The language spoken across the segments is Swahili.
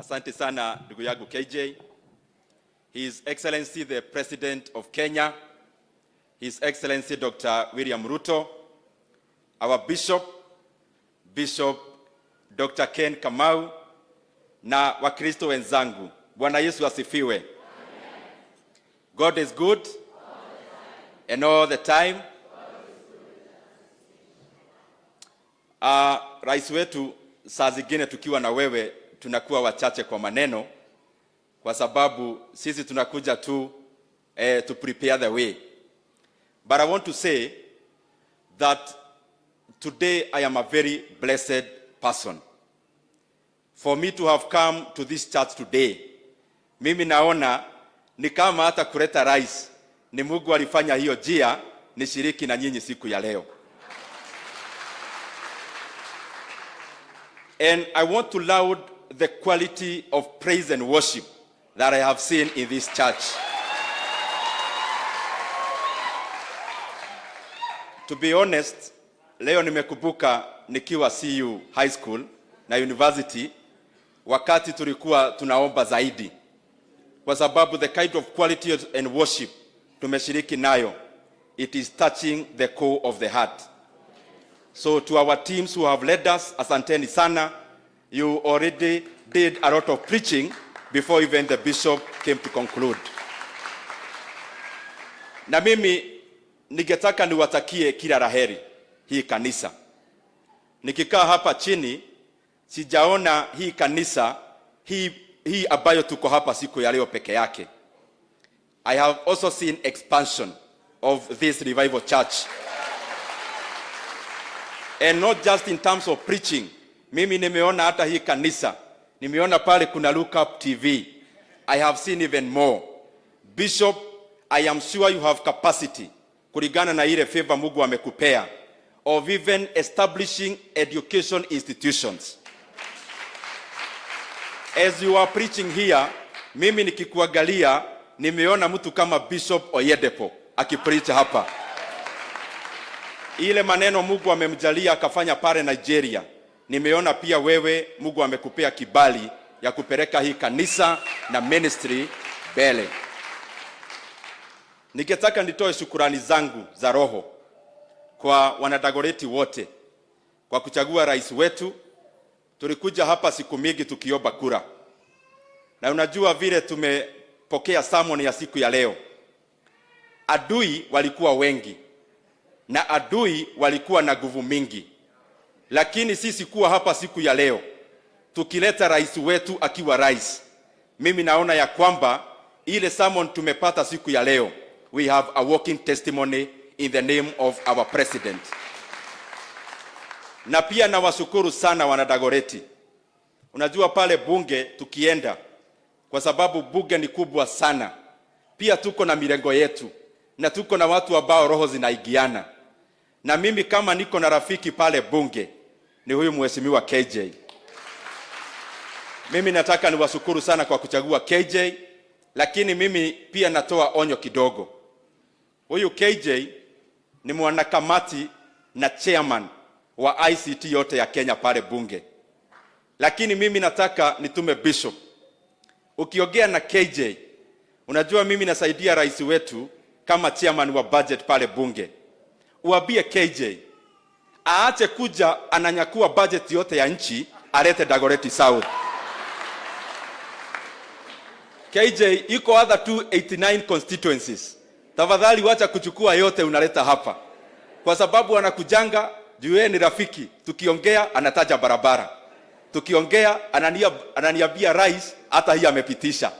Asante sana ndugu yangu KJ. His Excellency the President of Kenya, His Excellency Dr. William Ruto, our Bishop Dr. Ken Kamau, na Wakristo wenzangu. Bwana Yesu asifiwe. Amen. God is good and all the time. Rais wetu, saa zingine tukiwa na wewe tunakuwa wachache kwa maneno, kwa sababu sisi tunakuja tu to prepare the way. But I want to say that today I am a very blessed person. For me to have come to this church today, mimi naona ni kama hata kuleta rais ni Mungu alifanya hiyo jia nishiriki na nyinyi siku ya leo. And I want to laud the quality of praise and worship that I have seen in this church. To be honest, leo nimekumbuka nikiwa CU High School na University, wakati tulikuwa tunaomba zaidi, kwa sababu the kind of quality and worship tumeshiriki nayo, it is touching the core of the heart. So to our teams who have led us, asanteni sana. You already did a lot of preaching before even the bishop came to conclude. Na mimi ningetaka niwatakie kila laheri hii kanisa. Nikikaa hapa chini sijaona hii kanisa hii ambayo tuko hapa siku ya leo peke yake. I have also seen expansion of this revival church. And not just in terms of preaching. Mimi nimeona hata hii kanisa. Nimeona pale kuna Look Up TV. I have seen even more. Bishop, I am sure you have capacity, kulingana na ile favor Mungu amekupea, of even establishing education institutions. As you are preaching here, mimi nikikuangalia nimeona mtu kama Bishop Oyedepo akipreach hapa. Ile maneno Mungu amemjalia akafanya pale Nigeria, nimeona pia wewe Mungu amekupea kibali ya kupeleka hii kanisa na ministry mbele. Ningetaka nitoe shukrani zangu za roho kwa wanadagoreti wote kwa kuchagua rais wetu. Tulikuja hapa siku mingi tukiomba kura, na unajua vile tumepokea sermon ya siku ya leo. Adui walikuwa wengi na adui walikuwa na nguvu mingi, lakini sisi kuwa hapa siku ya leo tukileta rais wetu akiwa rais, mimi naona ya kwamba ile sermon tumepata siku ya leo, we have a walking testimony in the name of our president. Na pia nawashukuru sana wanadagoreti. Unajua pale bunge tukienda, kwa sababu bunge ni kubwa sana, pia tuko na mirengo yetu na tuko na watu ambao roho zinaigiana. Na mimi kama niko na rafiki pale bunge ni huyu mheshimiwa KJ. Mimi nataka niwashukuru sana kwa kuchagua KJ, lakini mimi pia natoa onyo kidogo. Huyu KJ ni mwanakamati na chairman wa ICT yote ya Kenya pale bunge. Lakini mimi nataka nitume bishop. Ukiongea na KJ, unajua mimi nasaidia rais wetu kama chairman wa budget pale bunge. Uambie KJ aache kuja ananyakua budget yote ya nchi alete Dagoretti South. KJ iko other 289 constituencies. Tafadhali wacha kuchukua yote unaleta hapa, kwa sababu anakujanga juu yeye ni rafiki. Tukiongea anataja barabara, tukiongea ananiambia rais hata hii amepitisha.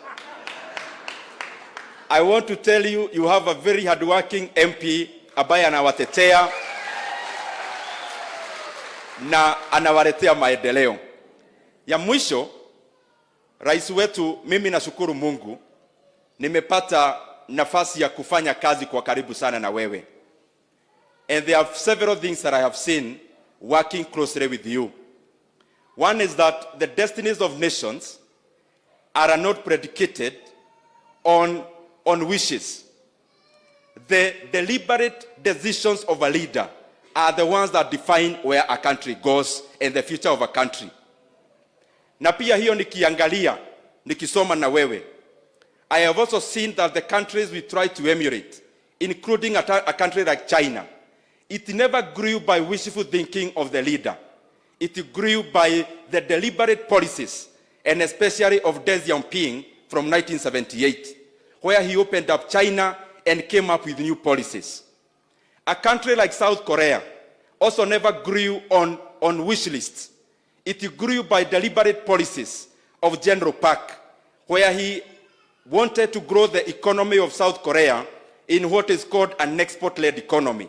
I want to tell you, you have a very hardworking MP ambaye anawatetea na anawaletea maendeleo. Ya mwisho, rais wetu, mimi nashukuru Mungu nimepata nafasi ya kufanya kazi kwa karibu sana na wewe. And there are several things that I have seen working closely with you. One is that the destinies of nations are not predicated on wishes. The deliberate decisions of a leader are the ones that define where a country goes and the future of a country. Na pia hiyo nikiangalia, nikisoma na wewe, I have also seen that the countries we try to emulate, including a country like China, it never grew by wishful thinking of the leader. It grew by the deliberate policies, and especially of Deng Xiaoping from 1978, where he opened up China and came up with new policies. A country like South Korea also never grew on wish lists. It grew by deliberate policies of General Park, where he wanted to grow the economy of South Korea in what is called an export-led economy.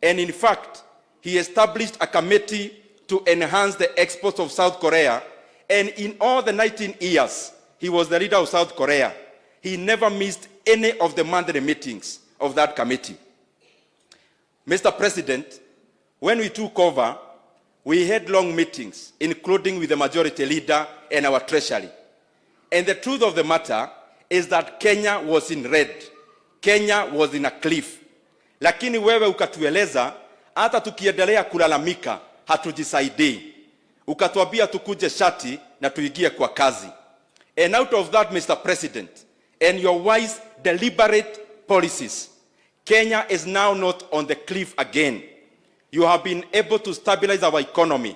And in fact, he established a committee to enhance the exports of South Korea. And in all the 19 years he was the leader of South Korea, he never missed any of the monthly meetings of that committee. Mr. President, when we took over, we had long meetings, including with the majority leader and our treasury. And the truth of the matter is that Kenya was in red. Kenya was in a cliff. Lakini wewe ukatueleza, hata tukiendelea kulalamika, hatujisaidii. Ukatuambia tukuje shati na tuingie kwa kazi. And out of that, Mr. President, and your wise, deliberate policies, Kenya is now not on the cliff again. You have been able to stabilize our economy.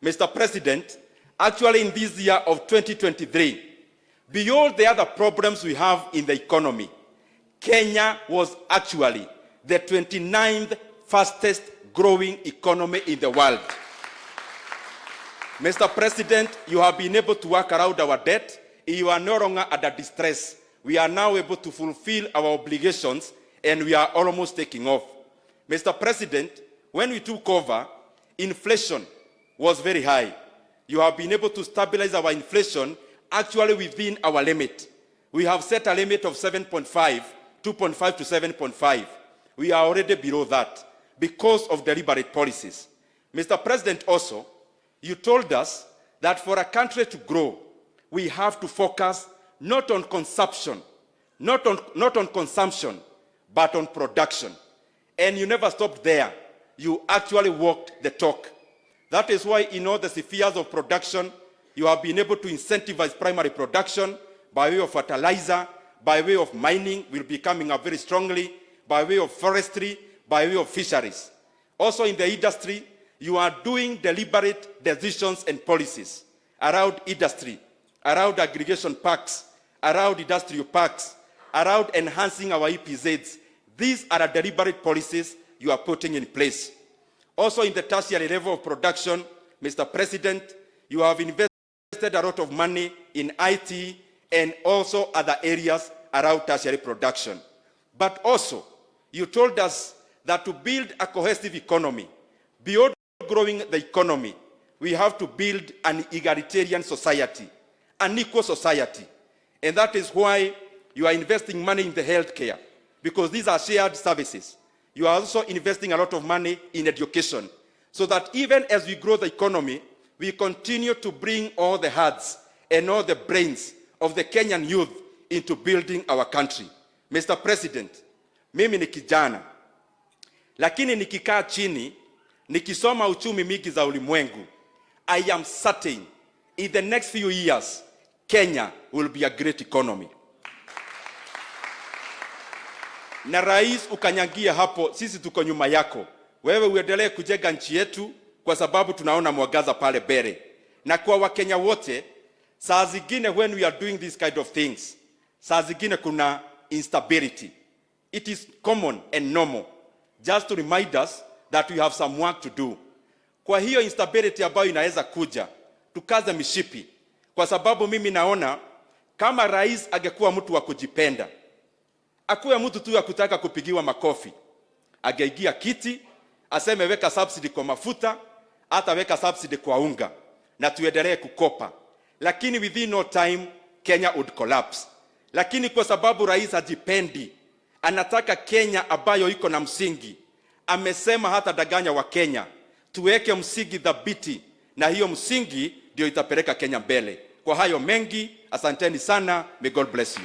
Mr. President, actually in this year of 2023, beyond the other problems we have in the economy, Kenya was actually the 29th fastest growing economy in the world. Mr. President, you have been able to work around our debt. You are no longer under distress. We are now able to fulfill our obligations, and we are almost taking off. Mr. President, when we took over, inflation was very high. You have been able to stabilize our inflation actually within our limit. We have set a limit of 7.5, 2.5 to 7.5. We are already below that because of deliberate policies. Mr. President, also, you told us that for a country to grow, we have to focus not on consumption, not on consumption, but on production. And you never stopped there. You actually walked the talk. That is why in all the spheres of production, you have been able to incentivize primary production by way of fertilizer, by way of mining, will be coming up very strongly, by way of forestry, by way of fisheries. Also in the industry, you are doing deliberate decisions and policies around industry, around aggregation parks, around industrial parks, around enhancing our EPZs. These are the deliberate policies you are putting in place. Also in the tertiary level of production, Mr. President, you have invested a lot of money in IT and also other areas around tertiary production. But also, you told us that to build a cohesive economy, beyond growing the economy, we have to build an egalitarian society, an equal society. And that is why you are investing money in the healthcare, because these are shared services. You are also investing a lot of money in education, so that even as we grow the economy, we continue to bring all the hearts and all the brains of the Kenyan youth into building our country. Mr. President, mimi ni kijana, lakini nikikaa chini, nikisoma uchumi mingi za ulimwengu, I am certain in the next few years, Kenya will be a great economy. Na rais ukanyangia hapo, sisi tuko nyuma yako. Wewe uendelee kujenga nchi yetu kwa sababu tunaona mwangaza pale mbele. Na kwa Wakenya wote, saa zingine when we are doing this kind of things, saa zingine kuna instability. It is common and normal. Just to remind us that we have some work to do. Kwa hiyo instability ambayo inaweza kuja, tukaze mishipi. Kwa sababu mimi naona kama rais angekuwa mtu wa kujipenda, akuwe mtu tu ya kutaka kupigiwa makofi, angeingia kiti, aseme weka subsidy kwa mafuta, hata weka subsidy kwa unga, na tuendelee kukopa. Lakini within no time, Kenya would collapse. Lakini kwa sababu rais hajipendi, anataka Kenya ambayo iko na msingi, amesema hata danganya wa Kenya, tuweke msingi dhabiti, na hiyo msingi ndio itapeleka Kenya mbele. Kwa hayo mengi, asanteni sana. May God bless you.